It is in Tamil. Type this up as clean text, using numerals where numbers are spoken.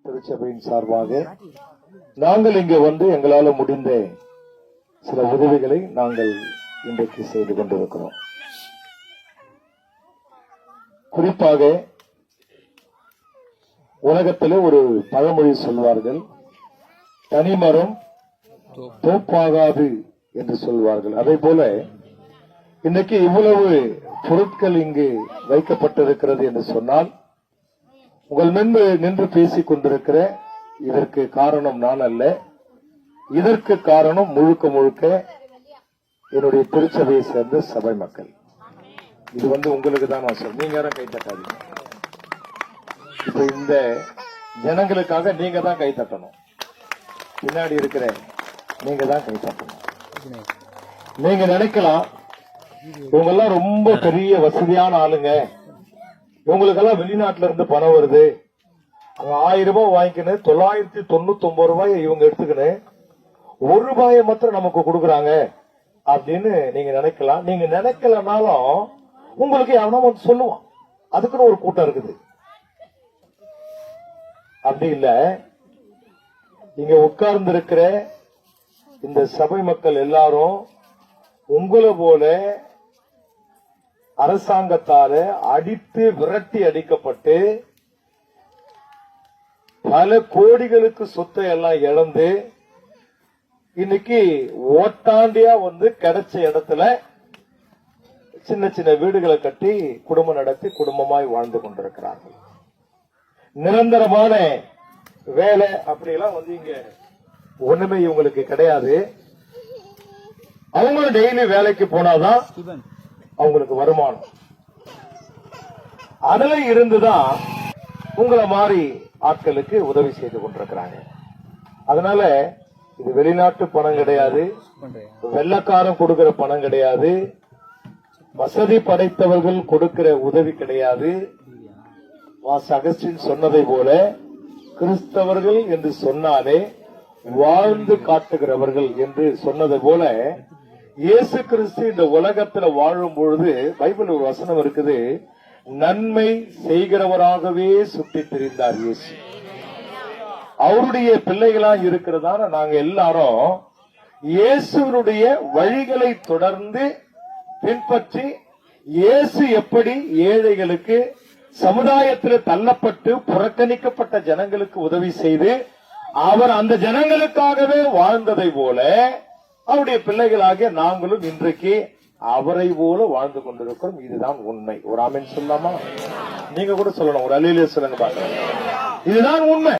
திருச்சபையின் சார்பாக நாங்கள் இங்கே வந்து எங்களால் முடிந்த சில உதவிகளை நாங்கள் இன்றைக்கு செய்து கொண்டிருக்கிறோம். குறிப்பாக உலகத்தில் ஒரு பழமொழி சொல்வார்கள், தனிமரம் தோப்பாகாது என்று சொல்வார்கள். அதே போல இன்னைக்கு இவ்வளவு பொருட்கள் இங்கு வைக்கப்பட்டிருக்கிறது என்று சொன்னால், உங்கள் முன்பு நின்று பேசிக் கொண்டிருக்கிற இதற்கு காரணம் நான் அல்ல. இதற்கு காரணம் முழுக்க முழுக்க என்னுடைய திருச்சபையை சேர்ந்த சபை மக்கள். இது உங்களுக்கு தான் நான் சொல்றேன். நீங்க யாரும் கை தட்டாதீங்க. இப்ப இந்த ஜனங்களுக்காக நீங்க தான் கை தட்டணும். பின்னாடி இருக்கிற நீங்க தான் கை தட்டணும். நீங்க நினைக்கலாம், இவங்க எல்லாம் ரொம்ப பெரிய வசதியான ஆளுங்க, இவங்களுக்கெல்லாம் வெளிநாட்டுல இருந்து பணம் வருது, அங்க 1000 ரூபாய் வாங்கிக்கணும், 999 ரூபாய் இவங்க எடுத்துக்கணும், 1 ரூபாயை மாத்திரம் நமக்கு கொடுக்கறாங்க அப்படின்னு நீங்க நினைக்கலாம். நீங்க நினைக்கலனாலும் உங்களுக்கு எவனோ வந்து சொல்லுவான், அதுக்குன்னு ஒரு கூட்டம் இருக்குது. அப்படி இல்ல, இங்க உட்கார்ந்து இருக்கிற இந்த சபை மக்கள் எல்லாரும் உங்களை போல அரசாங்கத்தால அடித்து விரட்டி அடிக்கப்பட்டு பல கோடிகளுக்கு சொத்தை எல்லாம் இழந்து இன்னைக்கு ஓட்டாண்டியா கிடைச்ச இடத்துல சின்ன சின்ன வீடுகளை கட்டி குடும்பம் நடத்தி குடும்பமாய் வாழ்ந்து கொண்டிருக்கிறார்கள். நிரந்தரமான வேலை அப்படியெல்லாம் இங்க ஒண்ணுமே இவங்களுக்கு கிடையாது. அவங்களும் டெய்லி வேலைக்கு போனாதான் அவங்களுக்கு வருமானம். அதுல இருந்துதான் உங்களை மாதிரி ஆட்களுக்கு உதவி செய்து கொண்டிருக்கிறாங்க. அதனால இது வெளிநாட்டு பணம் கிடையாது, வெள்ளக்காரன் கொடுக்கிற பணம் கிடையாது, வசதி படைத்தவர்கள் கொடுக்கிற உதவி கிடையாது. வாஸ் அகஸ்டின் சொன்னதை போல, கிறிஸ்தவர்கள் என்று சொன்னாலே வாழ்ந்து காட்டுகிறவர்கள் என்று சொன்னதை போல, இயேசு கிறிஸ்து இந்த உலகத்தில் வாழும் பொழுது பைபிள் ஒரு வசனம் இருக்குது, நன்மை செய்கிறவராகவே சுற்றி திரிந்தார் இயேசு. அவருடைய பிள்ளைகளா இருக்கிறதான நாங்க எல்லாரும் இயேசுனுடைய வழிகளை தொடர்ந்து பின்பற்றி, இயேசு எப்படி ஏழைகளுக்கு, சமுதாயத்தில் தள்ளப்பட்டு புறக்கணிக்கப்பட்ட ஜனங்களுக்கு உதவி செய்து அவர் அந்த ஜனங்களுக்காகவே வாழ்ந்ததை போல அவருடைய பிள்ளைகளாகிய நாங்களும் இன்றைக்கு அவரை போல வாழ்ந்து கொண்டிருக்கிறோம். இதுதான் உண்மை. ஒரு ஆமென் சொல்லாமா? நீங்க கூட சொல்லணும், ஒரு அல்லேலூயா சொல்லுங்க பாக்கலாம். இதுதான் உண்மை.